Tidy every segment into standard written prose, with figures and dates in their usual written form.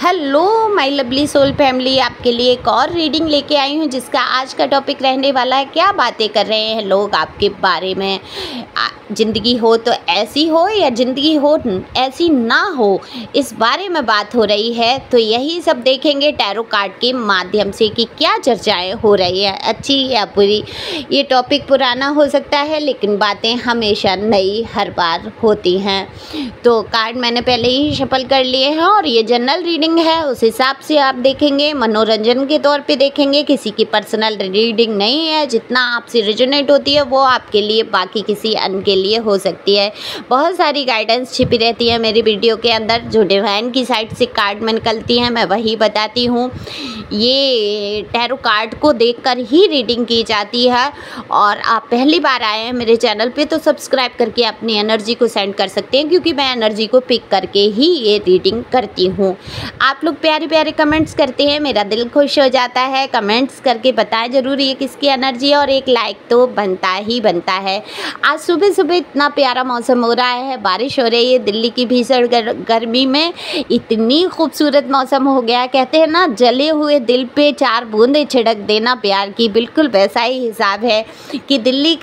Hello my lovely soul family, आपके लिए एक और रीडिंग लेके आई हूँ जिसका आज का टॉपिक रहने वाला है क्या बातें कर रहे हैं लोग आपके बारे में। ज़िंदगी हो तो ऐसी हो या ज़िंदगी हो ऐसी ना हो, इस बारे में बात हो रही है। तो यही सब देखेंगे टैरो कार्ड के माध्यम से कि क्या चर्चाएं हो रही है, अच्छी या बुरी। ये टॉपिक पुराना हो सकता है लेकिन बातें हमेशा नई हर बार होती हैं। तो कार्ड मैंने पहले ही शफल कर लिए हैं और ये जनरल रीडिंग है, उस हिसाब से आप देखेंगे, मनोरंजन के तौर पे देखेंगे। किसी की पर्सनल रीडिंग नहीं है, जितना आपसे रिजोनेट होती है वो आपके लिए, बाकी किसी अन्य के लिए हो सकती है। बहुत सारी गाइडेंस छिपी रहती है मेरी वीडियो के अंदर, जो डिवाइन की साइड से कार्ड में निकलती हैं मैं वही बताती हूँ। ये टैरो कार्ड को देखकर ही रीडिंग की जाती है। और आप पहली बार आए हैं मेरे चैनल पे तो सब्सक्राइब करके अपनी एनर्जी को सेंड कर सकते हैं, क्योंकि मैं एनर्जी को पिक करके ही ये रीडिंग करती हूँ। आप लोग प्यारे प्यारे कमेंट्स करते हैं, मेरा दिल खुश हो जाता है। कमेंट्स करके बताएं ज़रूर ये किसकी एनर्जी है, और एक लाइक तो बनता ही बनता है। आज सुबह सुबह इतना प्यारा मौसम हो रहा है, बारिश हो रही है। दिल्ली की भीषण गर्मी में इतनी खूबसूरत मौसम हो गया। कहते हैं ना, जले हुए दिल पे 4 बूंदे छिड़क देना प्यार की, बिल्कुल वैसा ही हिसाब है कि दिल्ली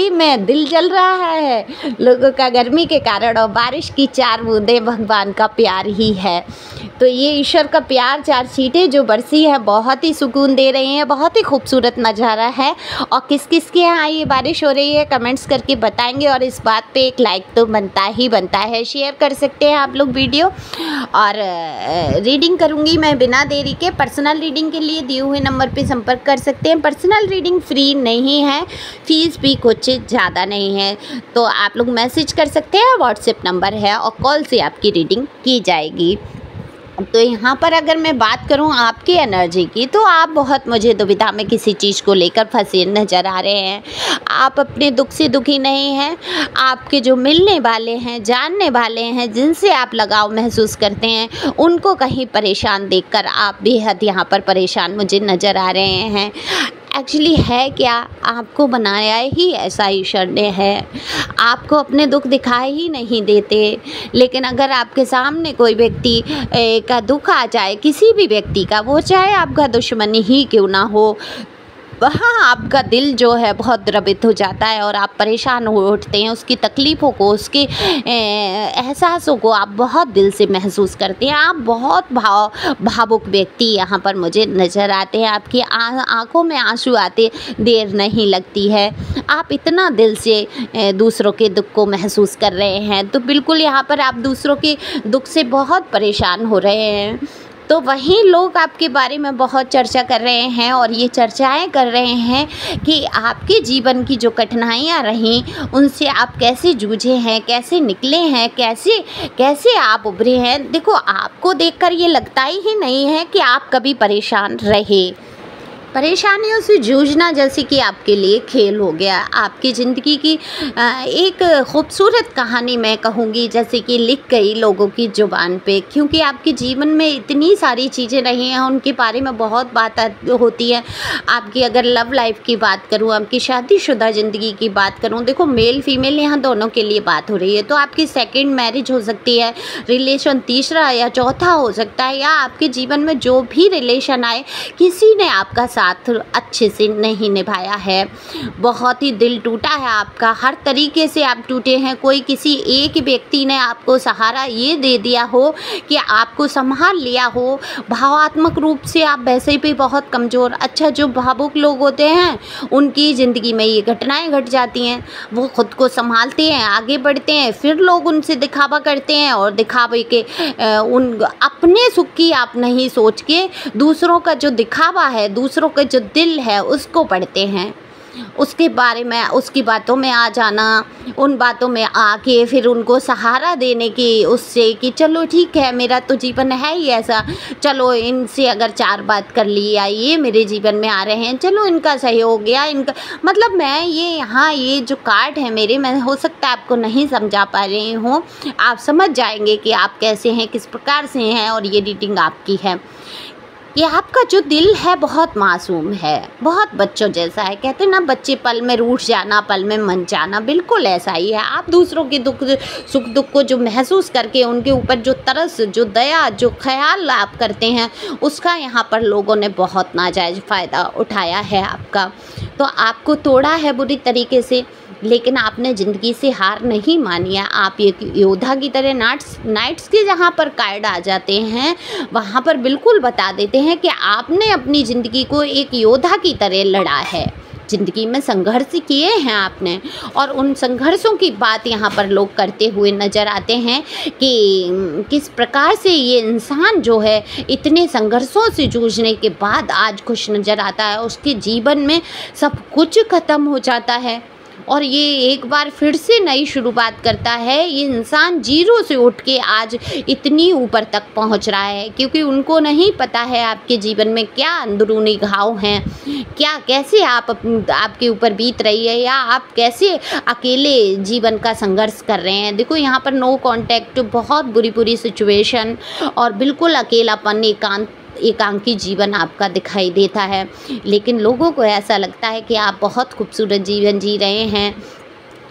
में दिल जल रहा है लोगों का गर्मी के कारण, और बारिश की 4 बूंदे भगवान का प्यार ही है। तो ये ईश्वर का प्यार, 4 छींटे जो बरसी है, बहुत ही सुकून दे रही हैं, बहुत ही खूबसूरत नज़ारा है। और किस किस के यहाँ ये बारिश हो रही है कमेंट्स करके बताएंगे, और इस बात पे एक लाइक तो बनता ही बनता है। शेयर कर सकते हैं आप लोग वीडियो। और रीडिंग करूँगी मैं बिना देरी के। पर्सनल रीडिंग के लिए दिए हुए नंबर पे संपर्क कर सकते हैं। पर्सनल रीडिंग फ्री नहीं है, फीस भी कुछ ज़्यादा नहीं है, तो आप लोग मैसेज कर सकते हैं, व्हाट्सएप नंबर है, और कॉल से आपकी रीडिंग की जाएगी। तो यहाँ पर अगर मैं बात करूँ आपकी एनर्जी की, तो आप बहुत मुझे दुविधा में किसी चीज़ को लेकर फंसे नज़र आ रहे हैं। आप अपने दुख से दुखी नहीं हैं। आपके जो मिलने वाले हैं, जानने वाले हैं, जिनसे आप लगाव महसूस करते हैं, उनको कहीं परेशान देखकर आप बेहद यहाँ पर परेशान मुझे नज़र आ रहे हैं। एक्चुअली है क्या, आपको बनाया ही ऐसा ईश्वर ने है, आपको अपने दुख दिखाई ही नहीं देते। लेकिन अगर आपके सामने कोई व्यक्ति का दुख आ जाए, किसी भी व्यक्ति का, वो चाहे आपका दुश्मन ही क्यों ना हो, वहाँ आपका दिल जो है बहुत द्रवित हो जाता है और आप परेशान हो उठते हैं। उसकी तकलीफ़ों को, उसके एहसासों को आप बहुत दिल से महसूस करते हैं। आप बहुत भावुक व्यक्ति यहाँ पर मुझे नज़र आते हैं। आपकी आंखों में आंसू आते देर नहीं लगती है। आप इतना दिल से दूसरों के दुख को महसूस कर रहे हैं, तो बिल्कुल यहाँ पर आप दूसरों के दुख से बहुत परेशान हो रहे हैं। तो वहीं लोग आपके बारे में बहुत चर्चा कर रहे हैं, और ये चर्चाएं कर रहे हैं कि आपके जीवन की जो कठिनाइयां रहीं, उनसे आप कैसे जूझे हैं, कैसे निकले हैं, कैसे आप उभरे हैं। देखो, आपको देखकर ये लगता ही नहीं है कि आप कभी परेशान रहे। परेशानियों से जूझना जैसे कि आपके लिए खेल हो गया। आपकी ज़िंदगी की एक खूबसूरत कहानी मैं कहूँगी, जैसे कि लिख गई लोगों की ज़ुबान पे, क्योंकि आपके जीवन में इतनी सारी चीज़ें रही हैं, उनके बारे में बहुत बात होती है। आपकी अगर लव लाइफ की बात करूँ, आपकी शादीशुदा ज़िंदगी की बात करूँ, देखो मेल फीमेल यहाँ दोनों के लिए बात हो रही है। तो आपकी सेकेंड मैरिज हो सकती है, रिलेशन तीसरा या चौथा हो सकता है, या आपके जीवन में जो भी रिलेशन आए, किसी ने आपका साथ अच्छे से नहीं निभाया है। बहुत ही दिल टूटा है आपका, हर तरीके से आप टूटे हैं। कोई किसी एक व्यक्ति ने आपको सहारा ये दे दिया हो कि आपको संभाल लिया हो। भावात्मक रूप से आप वैसे भी बहुत कमज़ोर, अच्छा जो भावुक लोग होते हैं उनकी ज़िंदगी में ये घटनाएं घट जाती हैं। वो खुद को संभालते हैं, आगे बढ़ते हैं, फिर लोग उनसे दिखावा करते हैं, और दिखावे के उन अपने सुख की आप नहीं सोच के दूसरों का जो दिखावा है, दूसरों का जो दिल है, उसको पढ़ते हैं। उसके बारे में, उसकी बातों में आ जाना, उन बातों में आके फिर उनको सहारा देने की, उससे कि चलो ठीक है, मेरा तो जीवन है ही ऐसा, चलो इनसे अगर 4 बात कर ली, या ये मेरे जीवन में आ रहे हैं, चलो इनका सहयोग, या इनका मतलब मैं ये जो कार्ड है मेरे, मैं हो सकता है आपको नहीं समझा पा रही हूँ। आप समझ जाएंगे कि आप कैसे हैं, किस प्रकार से हैं, और ये रीडिंग आपकी है। कि आपका जो दिल है बहुत मासूम है, बहुत बच्चों जैसा है। कहते हैं ना, बच्चे पल में रूठ जाना, पल में मन जाना, बिल्कुल ऐसा ही है। आप दूसरों के सुख दुख को जो महसूस करके उनके ऊपर जो तरस, जो दया, जो ख्याल आप करते हैं, उसका यहाँ पर लोगों ने बहुत नाजायज़ फ़ायदा उठाया है आपका। तो आपको तोड़ा है बुरी तरीके से, लेकिन आपने ज़िंदगी से हार नहीं मानी है। आप एक योद्धा की तरह नाइट्स के जहाँ पर कार्ड आ जाते हैं, वहाँ पर बिल्कुल बता देते हैं कि आपने अपनी ज़िंदगी को एक योद्धा की तरह लड़ा है। ज़िंदगी में संघर्ष किए हैं आपने, और उन संघर्षों की बात यहाँ पर लोग करते हुए नज़र आते हैं कि किस प्रकार से ये इंसान जो है इतने संघर्षों से जूझने के बाद आज खुश नज़र आता है। उसके जीवन में सब कुछ ख़त्म हो जाता है और ये एक बार फिर से नई शुरुआत करता है। ये इंसान जीरो से उठ के आज इतनी ऊपर तक पहुंच रहा है, क्योंकि उनको नहीं पता है आपके जीवन में क्या अंदरूनी घाव हैं, क्या कैसे आपके ऊपर बीत रही है, या आप कैसे अकेले जीवन का संघर्ष कर रहे हैं। देखो यहाँ पर नो कांटेक्ट, बहुत बुरी सिचुएशन और बिल्कुल अकेलापन, एकांकी जीवन आपका दिखाई देता है। लेकिन लोगों को ऐसा लगता है कि आप बहुत खूबसूरत जीवन जी रहे हैं,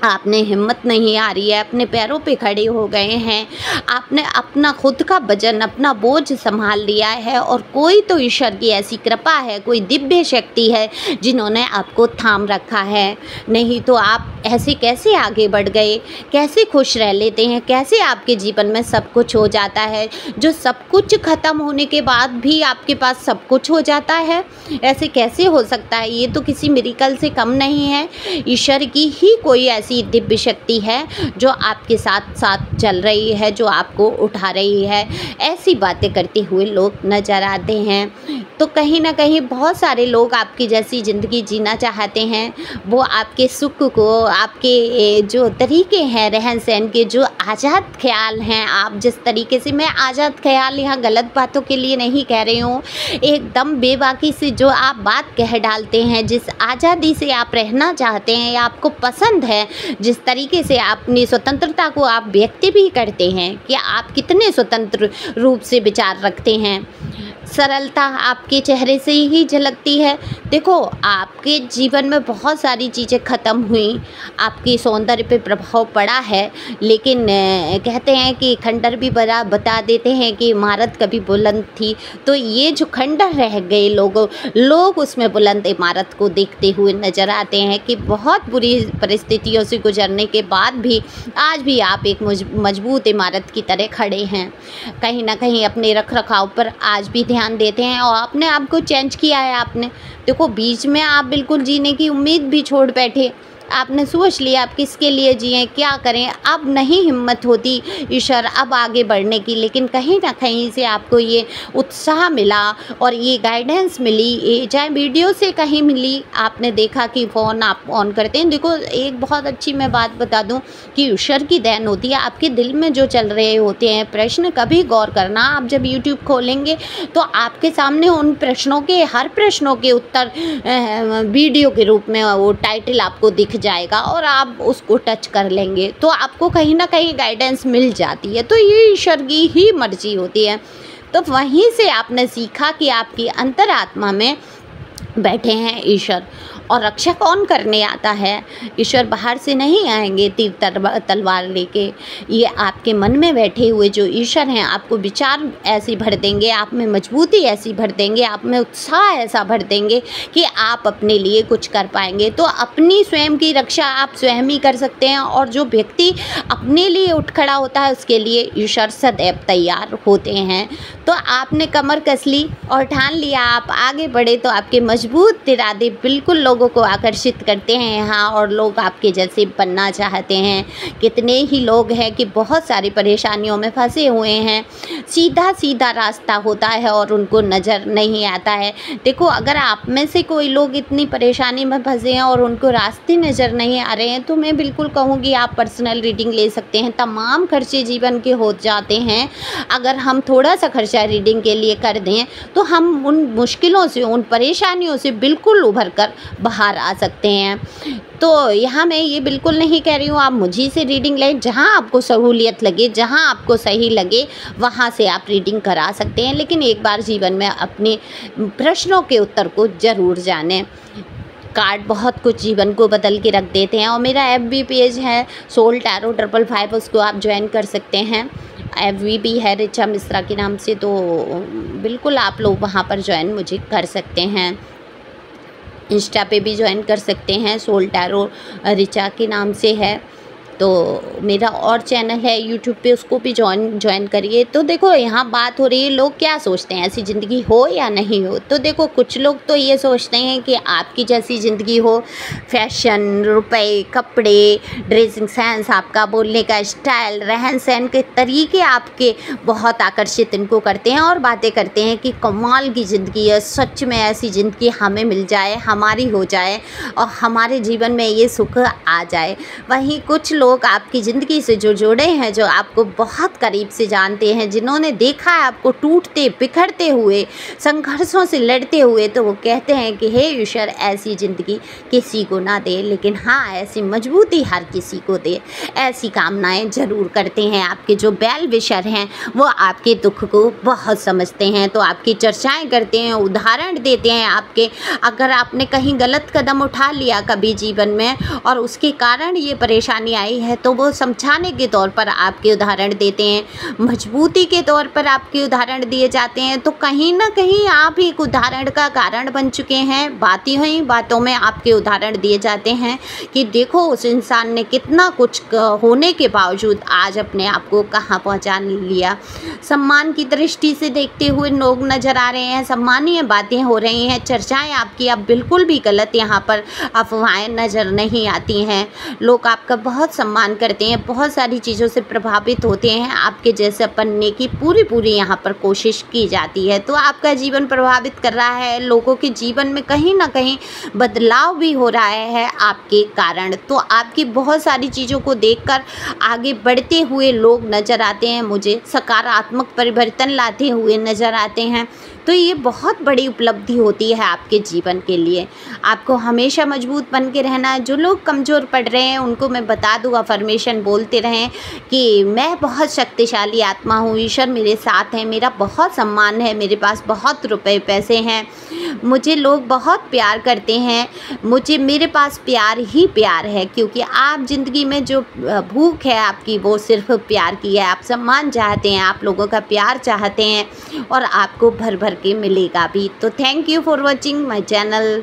आपने हिम्मत नहीं आ रही है, अपने पैरों पे खड़े हो गए हैं, आपने अपना खुद का वजन, अपना बोझ संभाल लिया है, और कोई तो ईश्वर की ऐसी कृपा है, कोई दिव्य शक्ति है जिन्होंने आपको थाम रखा है। नहीं तो आप ऐसे कैसे आगे बढ़ गए, कैसे खुश रह लेते हैं, कैसे आपके जीवन में सब कुछ हो जाता है। जो सब कुछ ख़त्म होने के बाद भी आपके पास सब कुछ हो जाता है, ऐसे कैसे हो सकता है। ये तो किसी मिरेकल से कम नहीं है, ईश्वर की ही कोई ऐसी दिव्य शक्ति है जो आपके साथ साथ चल रही है, जो आपको उठा रही है। ऐसी बातें करते हुए लोग नज़र आते हैं। तो कहीं ना कहीं बहुत सारे लोग आपकी जैसी ज़िंदगी जीना चाहते हैं। वो आपके सुख को, आपके जो तरीके हैं रहन सहन के, जो आज़ाद ख्याल हैं, आप जिस तरीके से, मैं आज़ाद ख्याल यहाँ गलत बातों के लिए नहीं कह रही हूँ, एकदम बेबाकी से जो आप बात कह डालते हैं, जिस आज़ादी से आप रहना चाहते हैं या आपको पसंद है, जिस तरीके से अपनी स्वतंत्रता को आप व्यक्त भी करते हैं कि आप कितने स्वतंत्र रूप से विचार रखते हैं, सरलता आपके चेहरे से ही झलकती है। देखो, आपके जीवन में बहुत सारी चीज़ें ख़त्म हुई, आपके सौंदर्य पे प्रभाव पड़ा है, लेकिन कहते हैं कि खंडर भी बता देते हैं कि इमारत कभी बुलंद थी। तो ये जो खंडर रह गए, लोग उसमें बुलंद इमारत को देखते हुए नज़र आते हैं कि बहुत बुरी परिस्थितियों से गुजरने के बाद भी आज भी आप एक मजबूत इमारत की तरह खड़े हैं। कहीं ना कहीं अपने रख रखाव पर आज भी ध्यान देते हैं और अपने आप को चेंज किया है आपने। देखो, बीच में आप बिल्कुल जीने की उम्मीद भी छोड़ बैठे, आपने सोच लिया आप किसके लिए जिएं, क्या करें, अब नहीं हिम्मत होती ईश्वर अब आगे बढ़ने की। लेकिन कहीं ना कहीं से आपको ये उत्साह मिला और ये गाइडेंस मिली, चाहे वीडियो से कहीं मिली, आपने देखा कि फ़ोन आप ऑन करते हैं। देखो, एक बहुत अच्छी मैं बात बता दूं कि ईश्वर की देन होती है, आपके दिल में जो चल रहे होते हैं प्रश्न, कभी गौर करना, आप जब यूट्यूब खोलेंगे तो आपके सामने उन प्रश्नों के, हर प्रश्नों के उत्तर वीडियो के रूप में वो टाइटल आपको दिख जाएगा और आप उसको टच कर लेंगे तो आपको कहीं ना कहीं गाइडेंस मिल जाती है। तो ये ईश्वर की ही मर्जी होती है। तो वहीं से आपने सीखा कि आपकी अंतरात्मा में बैठे हैं ईश्वर, और रक्षा कौन करने आता है? ईश्वर बाहर से नहीं आएंगे तीर तलवार लेके, ये आपके मन में बैठे हुए जो ईश्वर हैं आपको विचार ऐसी भर देंगे, आप में मजबूती ऐसी भर देंगे, आप में उत्साह ऐसा भर देंगे कि आप अपने लिए कुछ कर पाएंगे। तो अपनी स्वयं की रक्षा आप स्वयं ही कर सकते हैं, और जो व्यक्ति अपने लिए उठ खड़ा होता है उसके लिए ईश्वर सदैव तैयार होते हैं। तो आपने कमर कस ली और ठान लिया आप आगे बढ़े, तो आपके मजबूत इरादे बिल्कुल लोगों को आकर्षित करते हैं यहाँ, और लोग आपके जैसे बनना चाहते हैं। कितने ही लोग हैं कि बहुत सारी परेशानियों में फंसे हुए हैं, सीधा सीधा रास्ता होता है और उनको नज़र नहीं आता है। देखो, अगर आप में से कोई लोग इतनी परेशानी में फंसे हैं और उनको रास्ते नज़र नहीं आ रहे हैं, तो मैं बिल्कुल कहूँगी आप पर्सनल रीडिंग ले सकते हैं। तमाम खर्चे जीवन के हो जाते हैं, अगर हम थोड़ा सा खर्चा रीडिंग के लिए कर दें तो हम उन मुश्किलों से, उन परेशानियों से बिल्कुल उभर कर बाहर आ सकते हैं। तो तो यहाँ मैं ये बिल्कुल नहीं कह रही हूँ आप मुझी से रीडिंग लें, जहाँ आपको सहूलियत लगे, जहाँ आपको सही लगे वहाँ से आप रीडिंग करा सकते हैं, लेकिन एक बार जीवन में अपने प्रश्नों के उत्तर को ज़रूर जानें। कार्ड बहुत कुछ जीवन को बदल के रख देते हैं। और मेरा FB पेज है सोल टैरो 555, उसको आप ज्वाइन कर सकते हैं। FB भी है रिचा मिश्रा के नाम से, तो बिल्कुल आप लोग वहाँ पर ज्वाइन मुझे कर सकते हैं। इंस्टा पे भी ज्वाइन कर सकते हैं, सोल टैरो रिचा के नाम से है। तो मेरा और चैनल है यूट्यूब पे, उसको भी ज्वाइन करिए। तो देखो यहाँ बात हो रही है लोग क्या सोचते हैं, ऐसी ज़िंदगी हो या नहीं हो। तो देखो कुछ लोग तो ये सोचते हैं कि आपकी जैसी ज़िंदगी हो, फैशन, रुपए, कपड़े, ड्रेसिंग सेंस, आपका बोलने का स्टाइल, रहन सहन के तरीके आपके बहुत आकर्षित इनको करते हैं और बातें करते हैं कि कमाल की ज़िंदगी है, सच में ऐसी ज़िंदगी हमें मिल जाए, हमारी हो जाए और हमारे जीवन में ये सुख आ जाए। वहीं कुछ लोग आपकी ज़िंदगी से जो जुड़े हैं, जो आपको बहुत करीब से जानते हैं, जिन्होंने देखा है आपको टूटते बिखरते हुए, संघर्षों से लड़ते हुए, तो वो कहते हैं कि हे ईश्वर ऐसी ज़िंदगी किसी को ना दे, लेकिन हाँ ऐसी मजबूती हर किसी को दे। ऐसी कामनाएं ज़रूर करते हैं। आपके जो वेल विशर हैं वो आपके दुख को बहुत समझते हैं, तो आपकी चर्चाएँ करते हैं, उदाहरण देते हैं आपके। अगर आपने कहीं गलत कदम उठा लिया कभी जीवन में और उसके कारण ये परेशानी आई है, तो वो समझाने के तौर पर आपके उदाहरण देते हैं, मजबूती के तौर पर आपके उदाहरण दिए जाते हैं। तो कहीं ना कहीं आप एक उदाहरण का कारण बन चुके हैं। बातें हुई बातों में आपके उदाहरण दिए जाते हैं कि देखो उस इंसान ने कितना कुछ होने के बावजूद आज अपने आप को कहाँ पहुँचा लिया। सम्मान की दृष्टि से देखते हुए लोग नज़र आ रहे हैं, सम्मानीय बातें हो रही हैं, चर्चाएँ आपकी अब बिल्कुल भी गलत यहाँ पर अफवाहें नज़र नहीं आती हैं। लोग आपका बहुत सम्मान करते हैं, बहुत सारी चीज़ों से प्रभावित होते हैं। आपके जैसे बनने की पूरी यहाँ पर कोशिश की जाती है। तो आपका जीवन प्रभावित कर रहा है, लोगों के जीवन में कहीं ना कहीं बदलाव भी हो रहा है आपके कारण। तो आपकी बहुत सारी चीज़ों को देखकर आगे बढ़ते हुए लोग नज़र आते हैं, मुझे सकारात्मक परिवर्तन लाते हुए नज़र आते हैं। तो ये बहुत बड़ी उपलब्धि होती है आपके जीवन के लिए। आपको हमेशा मजबूत बन के रहना है। जो लोग कमज़ोर पड़ रहे हैं उनको मैं बता दूँ, अफर्मेशन बोलते रहें कि मैं बहुत शक्तिशाली आत्मा हूँ, ईश्वर मेरे साथ है, मेरा बहुत सम्मान है, मेरे पास बहुत रुपए पैसे हैं, मुझे लोग बहुत प्यार करते हैं, मेरे पास प्यार ही प्यार है। क्योंकि आप ज़िंदगी में जो भूख है आपकी वो सिर्फ प्यार की है। आप सम्मान चाहते हैं, आप लोगों का प्यार चाहते हैं और आपको भर भर के मिलेगा भी। तो thank you for watching my channel.